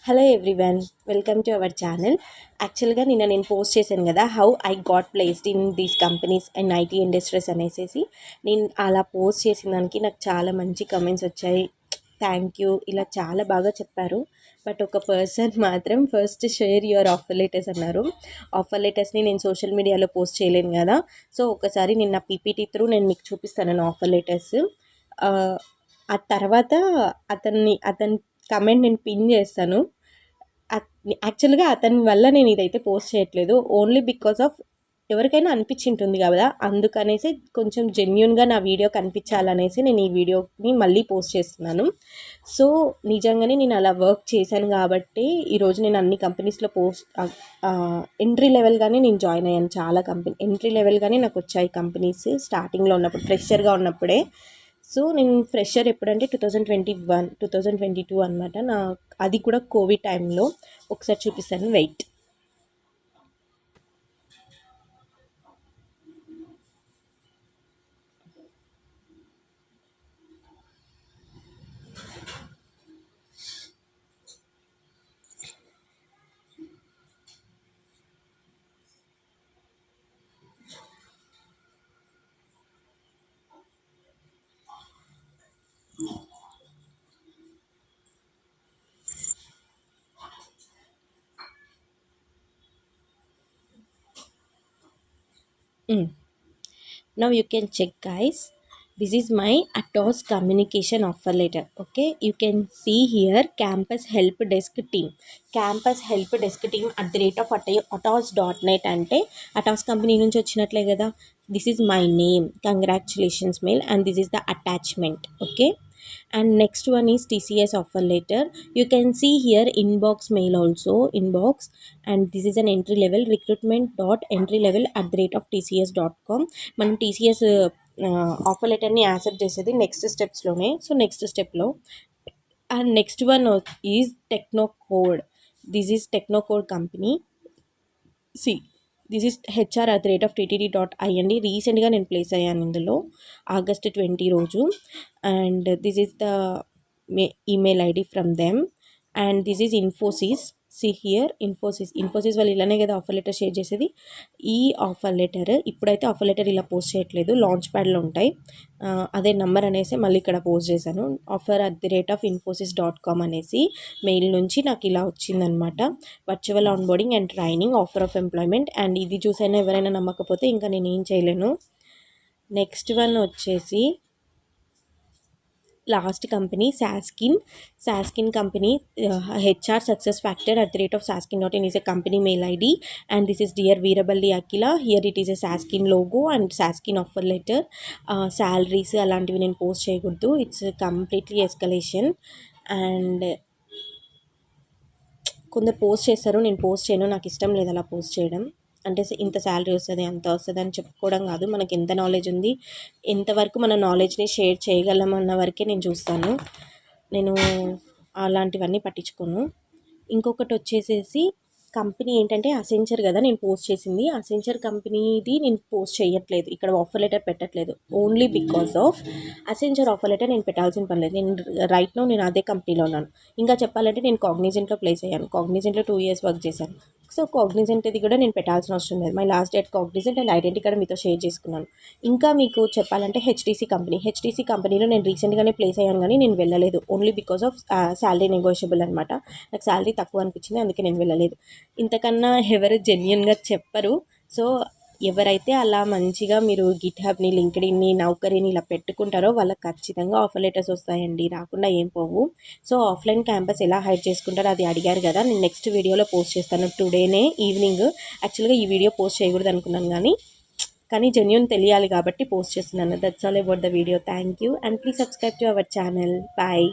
Hello everyone, welcome to our channel. యాక్చువల్గా నేను post చేశాను కదా, how I got placed in these companies and IT industries అనేసి. నేను అలా పోస్ట్ చేసిన దానికి నాకు చాలా మంచి కమెంట్స్ వచ్చాయి. థ్యాంక్ యూ, ఇలా చాలా బాగా చెప్పారు. బట్ ఒక పర్సన్ మాత్రం first share your offer letters అన్నారు. ఆఫర్ లెటర్స్ని నేను సోషల్ మీడియాలో పోస్ట్ చేయలేను కదా, సో ఒకసారి నేను నా పీపీటీ త్రూ నేను మీకు చూపిస్తాను ఆఫర్ లెటర్స్. ఆ తర్వాత అతని కమెంట్ నేను పిన్ చేస్తాను. యాక్చువల్గా అతని వల్ల నేను ఇదైతే పోస్ట్ చేయట్లేదు, ఓన్లీ బికాస్ ఆఫ్ ఎవరికైనా అనిపించింటుంది కదా, అందుకనేసి కొంచెం జెన్యున్గా నా వీడియో కనిపించాలనేసి నేను ఈ వీడియోని మళ్ళీ పోస్ట్ చేస్తున్నాను. సో నిజంగానే నేను అలా వర్క్ చేశాను కాబట్టి ఈరోజు నేను అన్ని కంపెనీస్లో ఎంట్రీ లెవెల్గానే నేను జాయిన్ అయ్యాను. చాలా ఎంట్రీ లెవెల్గానే నాకు వచ్చాయి కంపెనీస్ స్టార్టింగ్లో ఉన్నప్పుడు, ఫ్రెషర్గా ఉన్నప్పుడే. సో నేను ఫ్రెషర్ ఎప్పుడంటే 2022 అనమాట. అది కూడా కోవిడ్ టైంలో. ఒకసారి చూపిస్తాను, wait. Now you can check, guys. This is my Atos communication offer letter. Okay, you can see here campus help desk team. Campus help desk team @atos.net అంటే అటాస్ కంపెనీ నుంచి వచ్చినట్లే కదా. This is my name, congratulations mail, and this is the attachment. Okay, and next one is TCS offer letter. You can see here inbox mail also, inbox, and this is an entry level recruitment.entrylevel@tcs.com. మనం TCS offer లెటర్ని accept చేసేది next స్టెప్స్లోనే. So next స్టెప్లో, and next one is Technocode. This is Technocode company. See this is HR@ttd.in. రీసెంట్గా నేను place అయ్యాను ఇందులో, August 20 రోజు. And this is the email ID from them. And this is Infosys. See here Infosys వాళ్ళు ఇలానే కదా ఆఫర్ లెటర్ షేర్ చేసేది. ఈ ఆఫర్ లెటర్ ఇప్పుడైతే ఆఫర్ లెటర్ ఇలా పోస్ట్ చేయట్లేదు, లాంచ్ ప్యాడ్లో ఉంటాయి. అదే నంబర్ అనేసి మళ్ళీ ఇక్కడ పోస్ట్ చేశాను. offer@infosys.com అనేసి మెయిల్ నుంచి నాకు ఇలా వచ్చిందనమాట. Virtual onboarding and training, offer of employment. And ఇది చూసైనా ఎవరైనా నమ్మకపోతే ఇంకా నేను ఏం చేయలేను. నెక్స్ట్ వన్ వచ్చేసి last company Sasken company. HR success factor @saskin.in is a company mail ID, and this is dear Veeraballi Akila. Here it is a Saskin logo and Saskin offer letter. Salaries అలాంటివి నేను post చేయకూడదు, it's completely escalation. And కొందరు post చేస్తారు, నేను post చేయను, నాకు ఇష్టం లేదు అలా పోస్ట్ చేయడం. అంటే ఇంత శాలరీ వస్తుంది, అంత వస్తుంది అని చెప్పుకోవడం కాదు. మనకి ఎంత నాలెడ్జ్ ఉంది, ఎంతవరకు మన నాలెడ్జ్ని షేర్ చేయగలం అన్న వరకే నేను చూస్తాను. నేను అలాంటివన్నీ పట్టించుకోను. ఇంకొకటి వచ్చేసేసి కంపెనీ ఏంటంటే అసెంచర్ కదా నేను పోస్ట్ చేసింది. అసెంచర్ కంపెనీది నేను పోస్ట్ చేయట్లేదు, ఇక్కడ ఆఫర్ లెటర్ పెట్టట్లేదు, only because of Accenture offer letter నేను పెట్టాల్సిన పని లేదు. నేను అదే కంపెనీలో ఉన్నాను. ఇంకా చెప్పాలంటే నేను కాగ్నిజెంట్లో ప్లేస్ అయ్యాను. కాగ్నిజెంట్లో 2 years వర్క్ చేశాను. సో కాగ్నిజెంట్ది కూడా నేను పెట్టాల్సిన అవసరం లేదు. My last date Cognizant and identity card మీతో షేర్ చేసుకున్నాను. ఇంకా మీకు చెప్పాలంటే హెచ్టీసీ కంపెనీలో నేను రీసెంట్గానే ప్లేస్ అయ్యాను, కానీ నేను వెళ్ళలేదు, only because of salary negotiable అనమాట. నాకు శాలరీ తక్కువ అనిపించింది, అందుకే నేను వెళ్ళలేదు. ఇంతకన్నా ఎవరు జెన్యున్గా చెప్పరు. సో ఎవరైతే అలా మంచిగా మీరు గిట్హబ్ని, లింక్డ్ఇన్ని, నౌకరీని ఇలా పెట్టుకుంటారో వాళ్ళకి ఖచ్చితంగా ఆఫర్ లెటర్స్ వస్తాయండి, రాకుండా ఏం పోవు. సో ఆఫ్లైన్ క్యాంపస్ ఎలా హైడ్ చేసుకుంటారో అది అడిగారు కదా, నేను నెక్స్ట్ వీడియోలో పోస్ట్ చేస్తాను టుడేనే ఈవినింగ్. యాక్చువల్గా ఈ వీడియో పోస్ట్ చేయకూడదు అనుకున్నాను, కానీ జెన్యున్ తెలియాలి కాబట్టి పోస్ట్ చేస్తున్నాను. That's all about the video. Thank you, and please subscribe to our channel. Bye.